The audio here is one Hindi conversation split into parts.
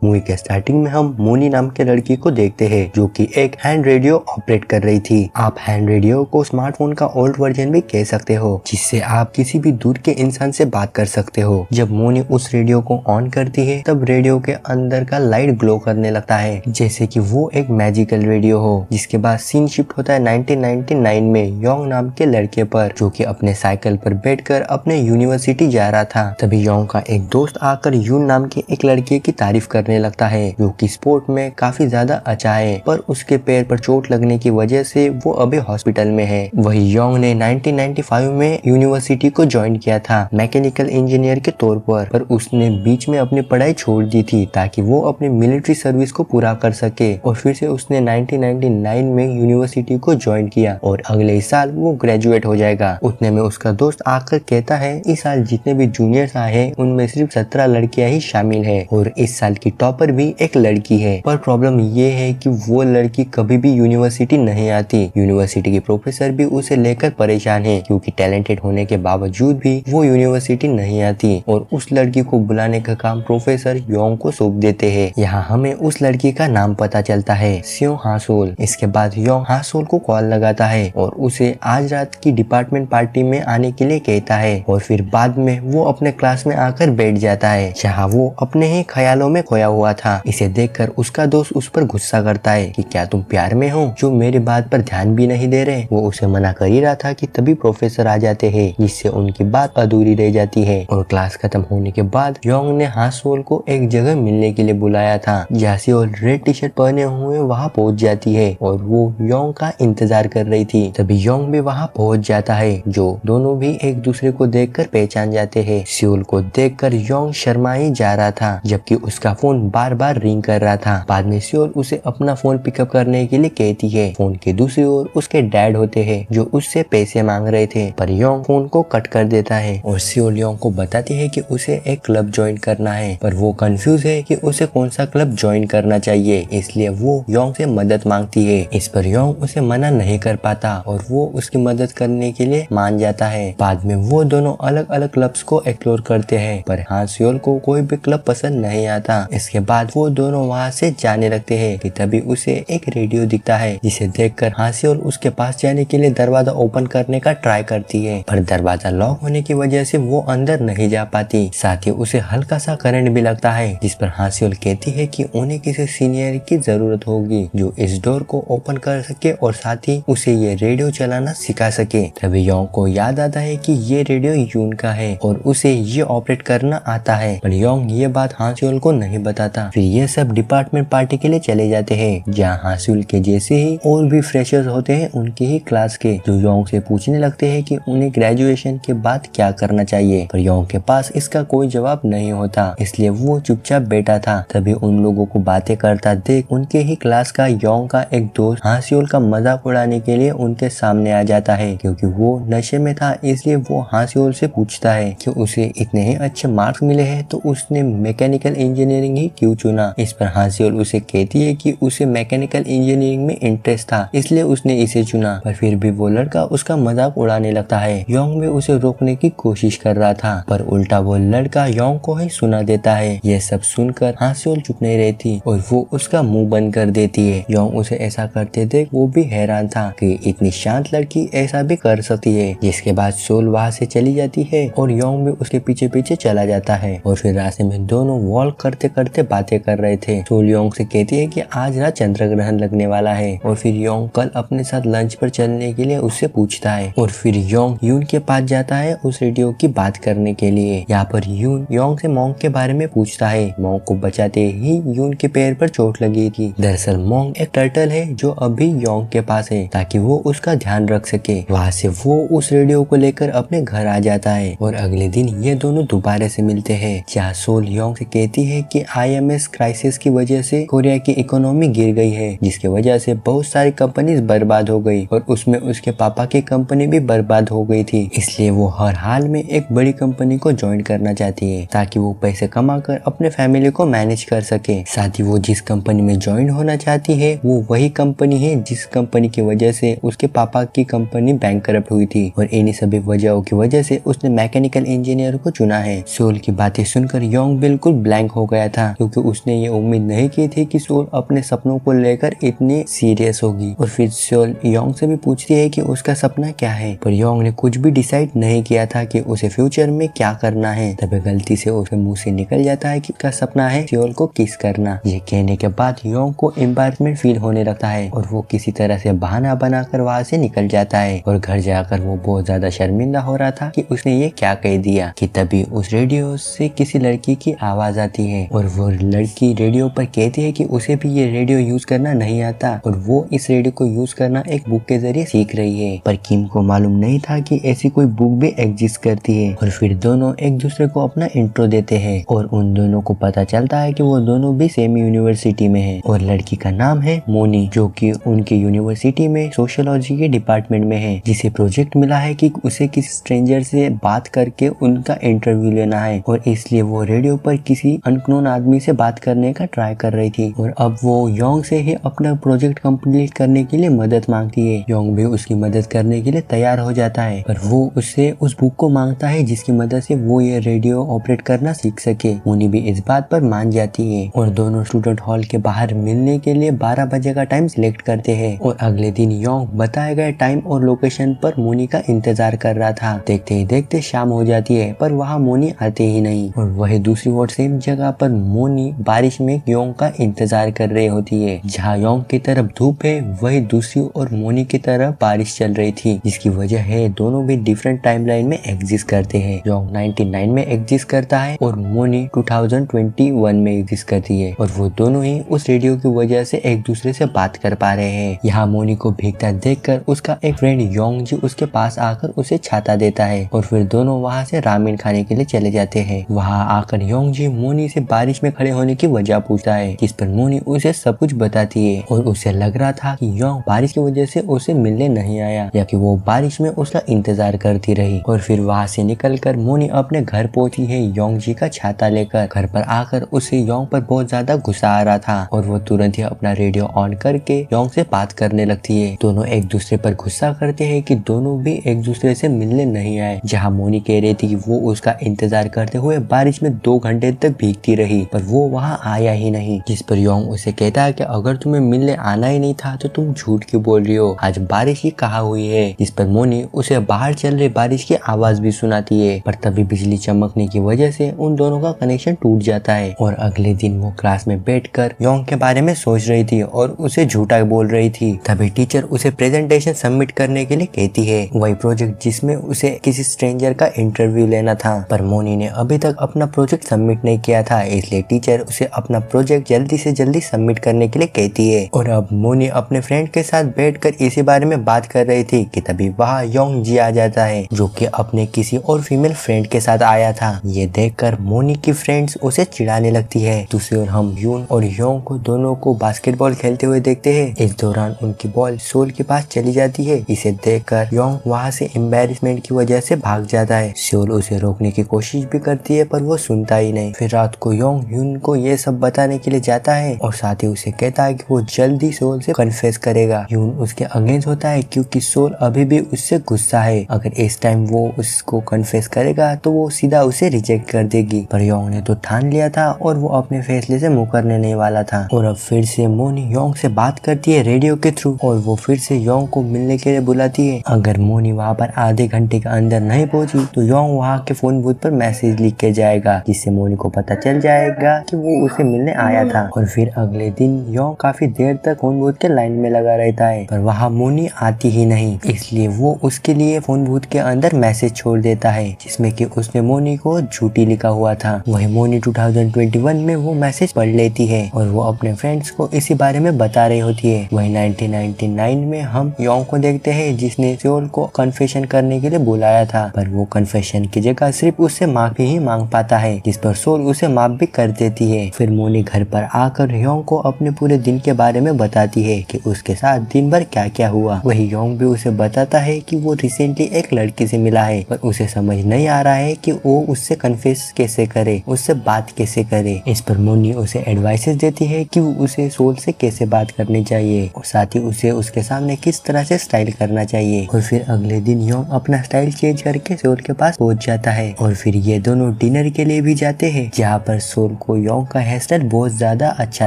मूवी के स्टार्टिंग में हम मोनी नाम के लड़की को देखते हैं जो कि एक हैंड रेडियो ऑपरेट कर रही थी। आप हैंड रेडियो को स्मार्टफोन का ओल्ड वर्जन भी कह सकते हो, जिससे आप किसी भी दूर के इंसान से बात कर सकते हो। जब मोनी उस रेडियो को ऑन करती है तब रेडियो के अंदर का लाइट ग्लो करने लगता है जैसे कि वो एक मैजिकल रेडियो हो। जिसके बाद सीन शिफ्ट होता है 1999 में योंग नाम के लड़के पर, जो कि अपने साइकिल पर बैठकर अपने यूनिवर्सिटी जा रहा था। तभी योंग का एक दोस्त आकर यून नाम के एक लड़के की तारीफ करने लगता है जो कि स्पोर्ट में काफी ज्यादा अच्छा है, पर उसके पैर पर चोट लगने की वजह से वो अभी हॉस्पिटल में है। वही योंग ने 1995 में यूनिवर्सिटी को ज्वाइन किया था मैकेनिकल इंजीनियर के तौर पर उसने बीच में अपनी पढ़ाई छोड़ दी थी ताकि वो अपनी मिलिट्री सर्विस को पूरा कर सके। और फिर से उसने 1999 में यूनिवर्सिटी को ज्वाइन किया और अगले ही साल वो ग्रेजुएट हो जाएगा। उतने में उसका दोस्त आकर कहता है इस साल जितने भी जूनियर्स आए हैं उनमें सिर्फ 17 लड़कियां ही शामिल है और इस साल की टॉपर भी एक लड़की है। पर प्रॉब्लम ये है कि वो लड़की कभी भी यूनिवर्सिटी नहीं आती। यूनिवर्सिटी के प्रोफेसर भी उसे लेकर परेशान है क्योंकि टैलेंटेड होने के बावजूद भी वो यूनिवर्सिटी नहीं आती और उस लड़की को बुलाने का काम प्रोफेसर योंग को सौंप देते हैं। यहाँ हमें उस लड़की का नाम पता चलता है, सियो हासोल। इसके बाद योंग हासोल को कॉल लगाता है और उसे आज रात की डिपार्टमेंट पार्टी में आने के लिए कहता है और फिर बाद में वो अपने क्लास में आकर बैठ जाता है जहाँ वो अपने ही ख्यालों में खोया हुआ था। इसे देखकर उसका दोस्त उस पर गुस्सा करता है कि क्या तुम प्यार में हो जो मेरी बात पर ध्यान भी नहीं दे रहे। वो उसे मना कर ही रहा था कि तभी प्रोफेसर आ जाते हैं जिससे उनकी बात अधूरी रह जाती है। और क्लास खत्म होने के बाद योंग ने हासोल को एक जगह मिलने के लिए बुलाया था जहाँ से वो रेड टी शर्ट पहने हुए वहाँ पहुँच जाती है और वो योंग का इंतजार कर रही थी। तभी योंग भी वहाँ पहुँच जाता है जो दोनों भी एक दूसरे को देखकर पहचान जाते हैं। सियोल को देखकर योंग शर्मा ही जा रहा था जबकि उसका फोन बार बार रिंग कर रहा था। बाद में सियोल उसे अपना फोन पिकअप करने के लिए कहती है। फोन के दूसरी ओर उसके डैड होते हैं जो उससे पैसे मांग रहे थे, पर योंग फोन को कट कर देता है और सियोल योंग को बताती है कि उसे एक क्लब ज्वाइन करना है, पर वो कंफ्यूज है कि उसे कौन सा क्लब ज्वाइन करना चाहिए, इसलिए वो योंग से मदद मांगती है। इस पर योंग उसे मना नहीं कर पाता और वो उसकी मदद करने के लिए मान जाता है। बाद में वो दोनों अलग अलग क्लब्स को एक्सप्लोर करते हैं, पर सियोल को कोई भी क्लब पसंद नहीं आता। इसके बाद वो दोनों वहाँ से जाने लगते हैं कि तभी उसे एक रेडियो दिखता है जिसे देखकर सियोल उसके पास जाने के लिए दरवाजा ओपन करने का ट्राई करती है, पर दरवाजा लॉक होने की वजह से वो अंदर नहीं जा पाती। साथ ही उसे हल्का सा करंट भी लगता है, जिस पर सियोल कहती है कि उन्हें किसी सीनियर की जरूरत होगी जो इस डोर को ओपन कर सके और साथ ही उसे ये रेडियो चलाना सिखा सके। तभी योंग को याद आता है कि ये रेडियो यून का है और उसे ये ऑपरेट करना आता है, पर योंग ये बात सियोल को नहीं बताता। फिर ये सब डिपार्टमेंट पार्टी के लिए चले जाते हैं जहाँ सियोल के जैसे ही और भी फ्रेशर्स होते हैं उनके ही क्लास के, जो योंग से पूछने लगते हैं कि उन्हें ग्रेजुएशन के बाद क्या करना चाहिए, पर योंग के पास इसका कोई जवाब नहीं होता, इसलिए वो चुपचाप बैठा था। तभी उन लोगों को बातें करता देख उनके ही क्लास का योंग का एक दोस्त सियोल का मजाक उड़ाने के लिए उनके सामने आ जाता है। क्योंकि वो नशे में था इसलिए वो सियोल से पूछता है कि उसे इतने ही अच्छे मार्क्स मिले हैं तो उसने मैकेनिकल इंजीनियरिंग ही क्यों चुना। इस पर सियोल उसे कहती है कि उसे मैकेनिकल इंजीनियरिंग में इंटरेस्ट था इसलिए उसने इसे चुना, पर फिर भी वो लड़का उसका मजाक उड़ाने लगता है। योंग भी उसे रोकने की कोशिश कर रहा था, पर उल्टा वो लड़का योंग को ही सुना देता है। ये सब सुनकर सियोल चुप नहीं रहती और वो उसका मुंह बंद कर देती है। योंग उसे ऐसा करते देख वो भी हैरान था कि इतनी शांत लड़की ऐसा भी कर सकती है। जिसके बाद सियोल वहाँ से चली जाती है और योंग भी उसके पीछे पीछे चला जाता है और फिर रास्ते में दोनों वॉक करते करते बातें कर रहे थे। सियोल योंग से कहती है कि आज रात चंद्र ग्रहण लगने वाला है और फिर योंग कल अपने साथ लंच पर चलने के लिए उससे पूछता है और फिर योंग यून के पास जाता है उस रेडियो की बात करने के लिए। यहाँ पर यून योंग से मोंग के बारे में पूछता है। मोंग को बचाते ही यून के पैर पर चोट लगी थी। दरअसल मोंग एक टर्टल है जो अभी योंग के पास है ताकि वो उसका ध्यान रख सके। वहाँ से वो उस रेडियो को लेकर अपने घर आ जाता है और अगले दिन ये दोनों दोबारा से मिलते हैं जहाँ सोल योंग से कहती है कि IMF क्राइसिस की वजह से कोरिया की इकोनॉमी गिर गई है जिसकी वजह से बहुत सारी कंपनीज बर्बाद हो गई और उसमें उसके पापा की कंपनी भी बर्बाद हो गई थी, इसलिए वो हर हाल में एक बड़ी कंपनी को ज्वाइन करना चाहती है ताकि वो पैसे कमाकर अपने फैमिली को मैनेज कर सके। साथ ही वो जिस कंपनी में ज्वाइन होना चाहती है वो वही कंपनी है जिस कंपनी की वजह से उसके पापा की कंपनी बैंकरप्ट हुई थी और इन्हीं सभी वजहों की वजह से उसने मैकेनिकल इंजीनियर को चुना है। सोल की बातें सुनकर योंग बिल्कुल ब्लैंक हो गया था क्योंकि उसने ये उम्मीद नहीं की थी कि सोल अपने सपनों को लेकर इतनी सीरियस होगी। और फिर सोल योंग से भी पूछती है कि उसका सपना क्या है, पर योंग ने कुछ भी डिसाइड नहीं किया था कि उसे फ्यूचर में क्या करना है। तभी गलती से उसके मुंह से निकल जाता है कि उसका सपना है सोल को किस करना। ये कहने के बाद योंग को एम्बैरेसमेंट फील होने लगता है और वो किसी तरह से बहाना बनाकर वहाँ से निकल जाता है। और घर जाकर वो बहुत ज्यादा शर्मिंदा हो रहा था कि उसने ये क्या कह दिया कि तभी उस रेडियो से किसी लड़की की आवाज आती है और वो लड़की रेडियो पर कहती है कि उसे भी ये रेडियो यूज करना नहीं आता और वो इस रेडियो को यूज करना एक बुक के जरिए सीख रही है। पर किम को मालूम नहीं था कि ऐसी कोई बुक भी एग्जिस्ट करती है। और फिर दोनों एक दूसरे को अपना इंट्रो देते हैं और उन दोनों को पता चलता है कि वो दोनों भी सेम यूनिवर्सिटी में है और लड़की का नाम है मोनी, जो कि उनके यूनिवर्सिटी में सोशियोलॉजी के डिपार्टमेंट में है, जिसे प्रोजेक्ट मिला है कि उसे किसी स्ट्रेंजर से बात करके उनका इंटरव्यू लेना है। और इसलिए वो रेडियो पर किसी अननोन आदमी से बात करने का ट्राई कर रही थी। और अब वो योंग से ही अपना प्रोजेक्ट कंप्लीट करने के लिए मदद मांगती है। योंग भी उसकी मदद करने के लिए तैयार हो जाता है, पर वो उससे उस बुक को मांगता है जिसकी मदद से वो ये रेडियो ऑपरेट करना सीख सके। मोनी भी इस बात पर मान जाती है और दोनों स्टूडेंट हॉल के बाहर मिलने के लिए 12 बजे का टाइम सिलेक्ट करते हैं। और अगले दिन योंग बताए गए टाइम और लोकेशन पर मोनी का इंतजार कर रहा था। देखते ही देखते शाम हो जाती है, पर वहाँ मोनी आते ही नहीं। और वही दूसरी ओर सेम जगह पर मोनी बारिश में योंग का इंतजार कर रही होती है। जहाँ योंग की तरफ धूप है, वही दूसरी ओर मोनी की तरफ बारिश चल रही थी, जिसकी वजह है दोनों भी डिफरेंट टाइमलाइन में एग्जिस्ट करते हैं। योंग 99 में एग्जिस्ट करता है और मोनी 2021 में एग्जिस्ट करती है। और वो दोनों ही उस रेडियो की वजह से एक दूसरे से बात कर पा रहे हैं। यहाँ मोनी को भीगता देखकर उसका एक फ्रेंड योंग जी उसके पास आकर उसे छाता देता है और फिर दोनों वहाँ से रामेन खाने के लिए चले जाते हैं। वहाँ आकर योंग जी मोनी से बारिश में खड़े होने की वजह पूछता है, जिस पर मोनी उसे सब कुछ बताती है। और उसे लग रहा था कि योंग बारिश की वजह से उसे मिलने नहीं आया या कि वो बारिश में उसका इंतजार करती रही। और फिर वहाँ से निकलकर मोनी अपने घर पहुंची है योंग जी का छाता लेकर। घर पर आकर उसे योंग पर बहुत ज्यादा गुस्सा आ रहा था और वो तुरंत ही अपना रेडियो ऑन करके योंग से बात करने लगती है। दोनों एक दूसरे पर गुस्सा करते हैं कि दोनों भी एक दूसरे से मिलने नहीं आए। जहाँ मोनी कह रही थी कि वो उसका इंतजार करते हुए बारिश में 2 घंटे तक भीगती रही, पर वो वहाँ आया ही नहीं। जिस पर योंग उसे कहता है कि अगर तुम्हें मिलने आना ही नहीं था तो तुम झूठ क्यों बोल रही हो, आज बारिश ही कहाँ हुई है। जिस पर मोनी उसे बाहर चल रही बारिश की आवाज भी सुनाती है, पर तभी बिजली चमकने की वजह से उन दोनों का कनेक्शन टूट जाता है। और अगले दिन वो क्लास में बैठकर योंग के बारे में सोच रही थी और उसे झूठा बोल रही थी। तभी टीचर उसे प्रेजेंटेशन सबमिट करने के लिए कहती है, वही प्रोजेक्ट जिसमें उसे किसी स्ट्रेंजर का इंटरव्यू लेना था। पर मोनी ने अभी तक अपना प्रोजेक्ट सबमिट नहीं किया था, इसलिए टीचर उसे अपना प्रोजेक्ट जल्दी से जल्दी सबमिट करने के लिए कहती है। और अब मोनी अपने फ्रेंड के साथ बैठकर इसी बारे में बात कर रही थी कि तभी वहाँ योंग जी आ जाता है, जो कि अपने किसी और फीमेल फ्रेंड के साथ आया था। ये देखकर मोनी की फ्रेंड्स उसे चिढ़ाने लगती है। दूसरी ओर हम यून और योंग को दोनों को बास्केटबॉल खेलते हुए देखते हैं। इस दौरान उनकी बॉल सोल के पास चली जाती है। इसे देखकर योंग वहाँ से एम्बैरेसमेंट की वजह से भाग जाता है। सोल उसे रोकने की कोशिश भी करती है, पर वो सुनता ही नहीं। फिर रात को योंग यून को ये सब बताने के लिए जाता है और साथ ही उसे कहता है कि वो जल्दी सोल से कन्फेस करेगा। यून उसके अगेंस्ट होता है क्योंकि सोल अभी भी उससे गुस्सा है। अगर इस टाइम वो उसको कन्फेस करेगा तो वो सीधा उसे रिजेक्ट कर देगी। पर योंग ने तो ठान लिया था और वो अपने फैसले से मुकरने नहीं वाला था। और अब फिर से मोनी योंग से बात करती है रेडियो के थ्रू और वो फिर से योंग को मिलने के लिए बुलाती है। अगर मोनी वहाँ पर आधे घंटे के अंदर नहीं पहुंची तो योंग वहाँ के फोन बूथ पर मैसेज लिख के जाएगा, जिससे मोनी को पता चल जाएगा कि वो उसे मिलने आया था। और फिर अगले दिन योंग काफी देर तक फोन बूथ के लाइन में लगा रहता है, पर वहाँ मोनी आती ही नहीं। इसलिए वो उसके लिए फोन बूथ के अंदर मैसेज छोड़ देता है, जिसमें कि उसने मोनी को झूठी लिखा हुआ था। वही मोनी 2021 में वो मैसेज पढ़ लेती है और वो अपने फ्रेंड्स को इसी बारे में बता रही होती है। वही 1999 में हम योंग को देखते हैं, जिसने सोल को कन्फेशन करने के लिए बुलाया था, पर वो कन्फेशन की जगह सिर्फ उससे माफी ही मांग पाता है, जिस पर सोल उसे माफ भी कर देती है। फिर मोनी घर पर आकर योंग को अपने पूरे दिन के बारे में बताती है कि उसके साथ दिन भर क्या क्या हुआ। वही योंग भी उसे बताता है कि वो रिसेंटली एक लड़की से मिला है, पर उसे समझ नहीं आ रहा है कि वो उससे कन्फेस कैसे करे, उससे बात कैसे करे। इस पर मोनी उसे एडवाइसेस देती है कि उसे सोल से कैसे बात करनी चाहिए और साथ ही उसे उसके सामने किस तरह से स्टाइल करना चाहिए। और फिर अगले दिन योंग अपना स्टाइल चेंज करके सोल के पास पहुंच जाता है और फिर ये दोनों डिनर के लिए भी जाते हैं, जहाँ पर सोल को योंग का हेयर स्टाइल बहुत ज्यादा अच्छा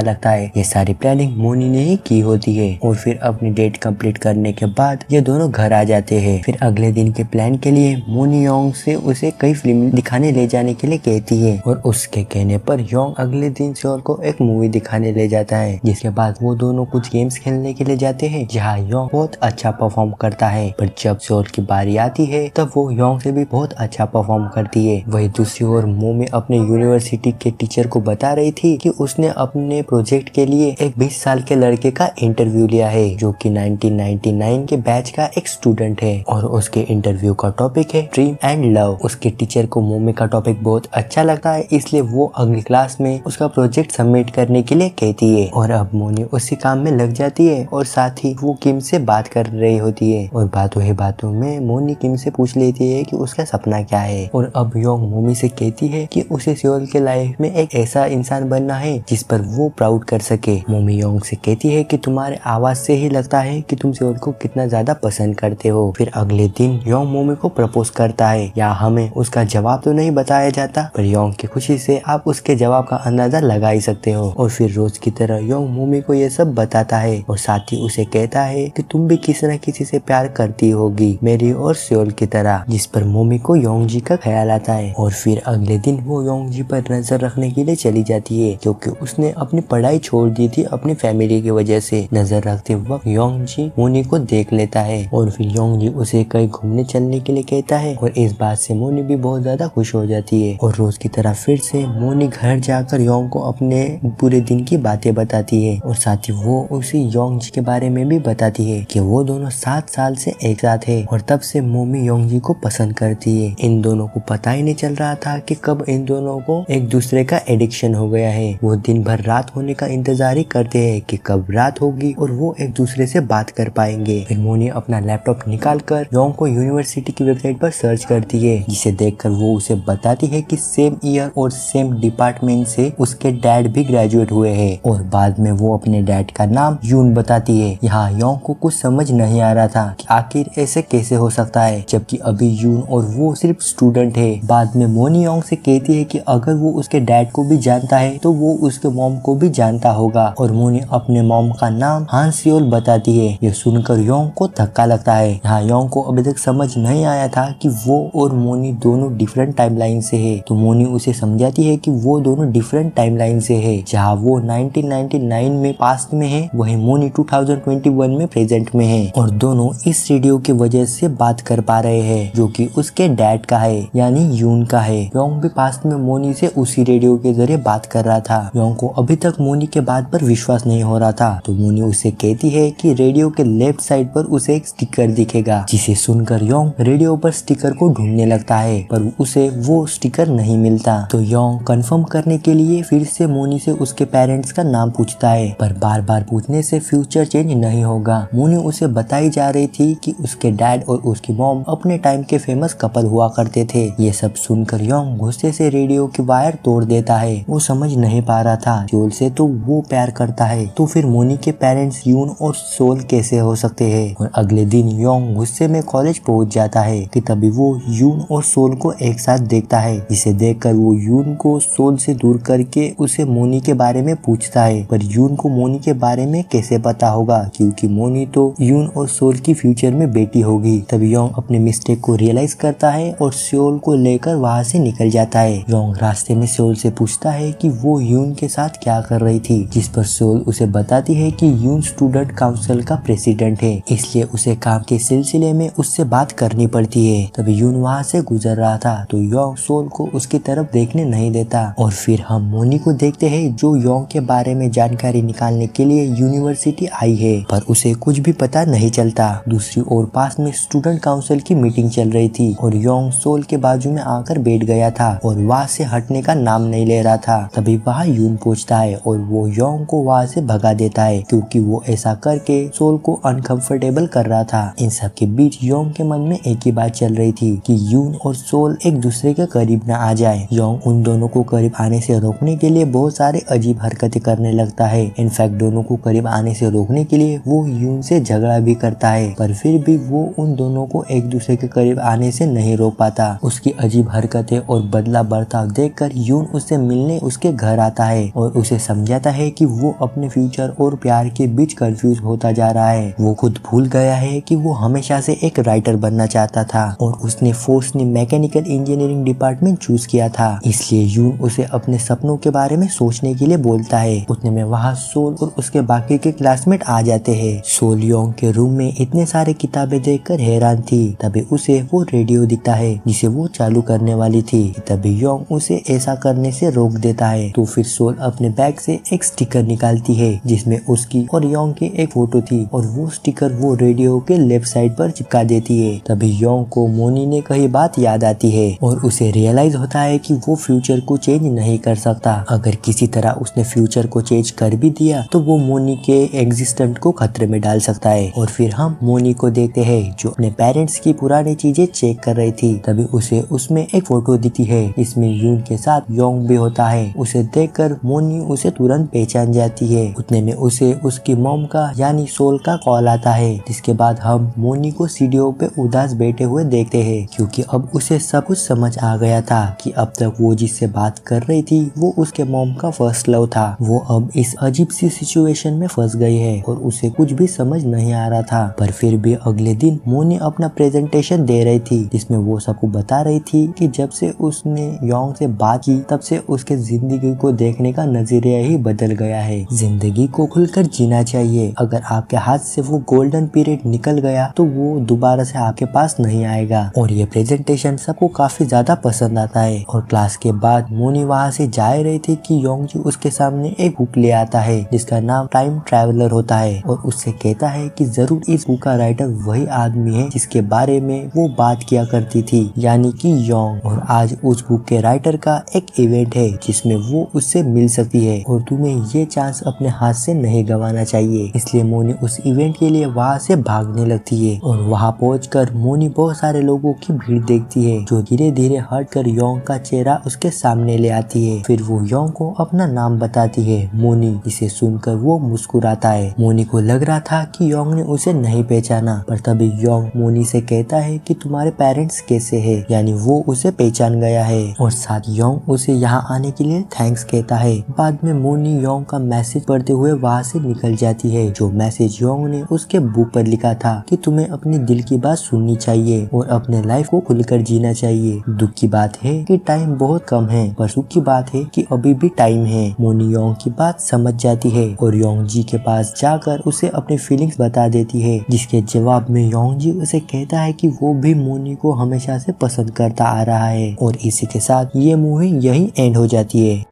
लगता है। ये सारी प्लानिंग मोनी ने ही की होती है और फिर अपनी डेट कंप्लीट करने के बाद ये दोनों घर आ जाते हैं। फिर अगले दिन के प्लान के लिए मोनी योंग से उसे कई फिल्म दिखाने ले जाने के लिए कहती है और उसके कहने पर योंग अगले दिन सेओल को एक मूवी दिखाने ले जाता है, जिसके बाद वो दोनों कुछ गेम्स खेलने के लिए जाते हैं जहाँ योंग बहुत अच्छा परफॉर्म करता है। पर जब सेओल की बारी आती है तब वो योंग से भी बहुत अच्छा परफॉर्म करती है। वही दूसरी ओर मोमी अपने यूनिवर्सिटी के टीचर को बता रही थी कि उसने अपने प्रोजेक्ट के लिए एक 20 साल के लड़के का इंटरव्यू लिया है जो कि 1999 के बैच का एक स्टूडेंट है और उसके इंटरव्यू का टॉपिक है ड्रीम एंड लव। उसके टीचर को मोमी का टॉपिक बहुत अच्छा लगता है, इसलिए वो अगली क्लास में उसका प्रोजेक्ट सबमिट करने के लिए कहती है और अब मोनी उसी काम में लग जाती है और साथ ही वो किम से बात कर रही होती है और बातों ही बातों में मोनी किम से पूछ लेती है कि उसका सपना क्या है। और अब योंग मोमी से कहती है कि उसे सेओल के लाइफ में एक ऐसा इंसान बनना है जिस पर वो प्राउड कर सके। मोमी योंग से कहती है कि तुम्हारे आवाज से ही लगता है कि तुम सेओल को कितना ज्यादा पसंद करते हो। फिर अगले दिन योंग मोमी को प्रपोज करता है। या हमें उसका जवाब तो नहीं बताया जाता, पर योंग की खुशी से आप उसके जवाब का अंदाजा लगा ही सकते हो। और फिर रोज की तरह योंग मोमी को ये सब बताता है और साथ ही उसे कहता है कि तुम भी किसी न किसी से प्यार करती होगी, मेरी और सेओल की तरह, जिस पर मोमी को योंग जी का ख्याल आता है। और फिर अगले दिन वो योंग जी पर नजर रखने के लिए चली जाती है क्योंकि उसने अपनी पढ़ाई छोड़ दी थी अपनी फैमिली की वजह से। नजर रखते वक्त योंग जी मोनी को देख लेता है और फिर योंग जी उसे कहीं घूमने चलने के लिए कहता है और इस बात से मोनी भी बहुत ज्यादा खुश हो जाती है। और रोज की तरह फिर से मोनी घर जाकर योंग को अपने पूरे दिन की बातें बताती है और साथ ही वो उसी योंग जी के बारे में भी बताती है कि वो दोनों 7 साल से एक साथ है और तब से मोमी योंग जी को पसंद करती है। इन दोनों को पता ही नहीं चल रहा था कि कब इन दोनों को एक दूसरे का एडिक्शन हो गया है। वो दिन भर रात होने का इंतजार ही करते हैं कि कब रात होगी और वो एक दूसरे से बात कर पाएंगे। फिर मोनी अपना लैपटॉप निकाल कर योंग को यूनिवर्सिटी की वेबसाइट पर सर्च करती है, जिसे देखकर वो उसे बताती है कि सेम ईयर और सेम डिपार्टमेंट से उसके डैड भी ग्रेजुएट हुए हैं। और बाद में वो अपने डैड का नाम यून बताती है। यहाँ योंग को कुछ समझ नहीं आ रहा था कि आखिर ऐसे कैसे हो सकता है जबकि अभी यून और वो सिर्फ स्टूडेंट है। बाद में मोनी योंग से कहती है कि अगर वो उसके डैड को भी जानता है तो वो उसके मॉम को भी जानता होगा और मोनी अपने मॉम का नाम हान सेओल बताती है। ये सुनकर योंग को धक्का लगता है। यहाँ योंग को अभी तक समझ नहीं आया था कि वो और मोनी दोनों डिफरेंट टाइमलाइन से है, तो मोनी उसे समझाती है कि वो दोनों डिफरेंट टाइमलाइन से है। जहाँ वो 1999 में पास्ट में है, वही मोनी 2021 में प्रेजेंट में है और दोनों इस रेडियो की वजह से बात कर पा रहे हैं जो कि उसके डैड का है यानी यून का है। योंग भी पास्ट में मोनी से उसी रेडियो के जरिए बात कर रहा था। योंग को अभी तक मोनी के बात पर विश्वास नहीं हो रहा था, तो मोनी उसे कहती है कि रेडियो के लेफ्ट साइड पर उसे एक स्टिकर दिखेगा, जिसे सुनकर योंग रेडियो पर स्टिकर को ढूंढने लगता है पर उसे वो स्टिकर नहीं मिलता। तो योंग कंफर्म करने के लिए फिर से मोनी से उसके पेरेंट्स का नाम पूछता है, पर बार बार पूछने से फ्यूचर चेंज नहीं होगा। मोनी उसे बताई जा रही थी कि उसके डैड और उसकी मॉम अपने टाइम के फेमस कपल हुआ करते थे। ये सब सुनकर योंग गुस्से से रेडियो की वायर तोड़ देता है। वो समझ नहीं पा रहा था सोल से तो वो प्यार करता है, तो फिर मोनी के पेरेंट्स यून और सोल कैसे हो सकते हैं। और अगले दिन योंग गुस्से में कॉलेज पहुंच जाता है कि तभी वो यून और सोल को एक साथ देखता है, जिसे देखकर वो यून को सोल से दूर करके उसे मोनी के बारे में पूछता है। पर यून को मोनी के बारे में कैसे पता होगा क्योंकि मोनी तो यून और सोल की फ्यूचर में बेटी होगी। तभी योंग अपने मिस्टेक को रियलाइज करता है और सोल को लेकर वहाँ से निकल जाता है। योंग रास्ते में सोल से पूछता है कि वो यून के साथ क्या कर रही थी, जिस पर सोल उसे बताती है कि यून स्टूडेंट काउंसिल का प्रेसिडेंट है, इसलिए उसे काम के सिलसिले में उससे बात करनी पड़ती है। तभी यून वहाँ से गुजर रहा था तो योंग सोल को उसकी तरफ देखने नहीं देता। और फिर हम मोनी को देखते हैं जो योंग के बारे में जानकारी निकालने के लिए यूनिवर्सिटी आई है, पर उसे कुछ भी पता नहीं चलता। दूसरी ओर पास में स्टूडेंट काउंसिल की मीटिंग चल रही थी और योंग सोल के बाजू में आकर बैठ गया था और वहाँ से हटने का नाम नहीं ले रहा था। तभी वहाँ यून पहुंचता है और वो योंग को वहाँ से भगा देता है क्योंकि वो ऐसा करके सोल को अनकंफर्टेबल कर रहा था। इन सब के बीच योंग के मन में एक ही बात चल रही थी कि यून और सोल एक दूसरे के करीब न आ जाए। योंग उन दोनों को करीब आने से रोकने के लिए बहुत सारे अजीब हरकतें करने लगता है। इनफैक्ट दोनों को करीब आने से रोकने के लिए वो यून से झगड़ा भी करता है, पर फिर भी वो उन दोनों को एक दूसरे के करीब आने से नहीं रोक पाता। उसकी अजीब हरकतें और बदला बर्ताव देखकर यून उससे मिलने उसके घर आता है और उसे समझाता है कि वो अपने फ्यूचर और प्यार के बीच कंफ्यूज होता जा रहा है। वो खुद भूल गया है कि वो हमेशा से एक राइटर बनना चाहता था और उसने फोर्स ने मैकेनिकल इंजीनियरिंग डिपार्टमेंट चूज किया था। इसलिए यून उसे अपने सपनों के बारे में सोचने के लिए बोलता है। उतने में वहाँ सोल और उसके बाकी के क्लासमेट आ जाते हैं। सोल योंग के रूम में इतने सारे किताबें देखकर हैरान थी। तभी उसे वो रेडियो दिखता है जिसे वो चालू करने वाली थी। तभी योंग उसे ऐसा करने से रोक देता है। तो फिर सोल अपने बैग से एक स्टिकर निकालती है जिसमें उसकी और योंग की एक फोटो थी और वो स्टिकर वो रेडियो के लेफ्ट साइड पर चिपका देती है। तभी योंग को मोनी ने कही बात याद आती है और उसे रियलाइज होता है कि वो फ्यूचर को चेंज नहीं कर सकता। अगर किसी तरह उसने फ्यूचर को चेंज कर भी दिया तो वो मोनी के एग्जिस्टेंस को खतरे में डाल सकता है। और फिर हम मोनी को देखते हैं जो अपने पेरेंट्स की पुरानी चीजें चेक कर रही थी। तभी उसे उसमें एक फोटो दिखती है इसमें यून के साथ योंग भी होता है। उसे देखकर मोनी उसे तुरंत पहचान जाती है। उतने में उसे उसकी मॉम का यानी सोल का कॉल आता है, जिसके बाद हम मोनी को सीढ़ियों पे उदास बैठे हुए देखते हैं क्योंकि अब उसे सब कुछ समझ आ गया था कि अब तक वो जिससे बात कर रही थी वो उसके मॉम का फर्स्ट लव था। वो अब इस अजीब सी सिचुएशन में फंस गई है और उसे कुछ भी समझ नहीं आ रहा था। पर फिर भी अगले दिन मोनी अपना प्रेजेंटेशन दे रही थी जिसमें वो सबको बता रही थी कि जब से उसने योंग से बात की तब से उसके जिंदगी को देखने का नजरिया ही बदल गया है। जिंदगी को खुलकर जीना चाहिए। अगर आपके हाथ से वो गोल्डन पीरियड निकल गया तो वो दोबारा से आपके पास नहीं आएगा। और ये प्रेजेंटेशन सबको काफी ज्यादा पसंद आता है। और क्लास के बाद मोनी वहाँ से जा रही थी कि योंग जी उसके सामने एक बुक ले आता है जिसका नाम टाइम ट्रैवलर होता है और उससे कहता है कि जरूर इस बुक का राइटर वही आदमी है जिसके बारे में वो बात किया करती थी यानी कि योंग। और आज उस बुक के राइटर का एक इवेंट है जिसमें वो उससे मिल सकती है और तुम्हें ये चांस अपने हाथ से नहीं गंवाना चाहिए। इसलिए मोनी उस इवेंट के लिए वहाँ से भागने लगती है और वहाँ पहुंचकर मोनी बहुत सारे लोगों की भीड़ देखती है जो धीरे धीरे हटकर योंग का चेहरा उसके सामने ले आती है। फिर वो योंग को अपना नाम बताती है मोनी। इसे सुनकर वो मुस्कुराता है। मोनी को लग रहा था कि योंग ने उसे नहीं पहचाना पर तभी योंग मोनी से कहता है कि तुम्हारे पेरेंट्स कैसे है, यानी वो उसे पहचान गया है और साथ योंग उसे यहाँ आने के लिए थैंक्स कहता है। बाद में मोनी योंग का मैसेज पढ़ते हुए वहाँ से निकल जाती है। जो मैसेज योंग ने उसके बुक पर लिखा था कि तुम्हें अपने दिल की बात सुननी चाहिए और अपने लाइफ को खुलकर जीना चाहिए। दुख की बात है कि टाइम बहुत कम है पर सुख की बात है कि अभी भी टाइम है। मोनी योंग की बात समझ जाती है और योंग जी के पास जाकर उसे अपनी फीलिंग्स बता देती है जिसके जवाब में योंग जी उसे कहता है कि वो भी मोनी को हमेशा से पसंद करता आ रहा है। और इसी के साथ ये मूवी यही एंड हो जाती है।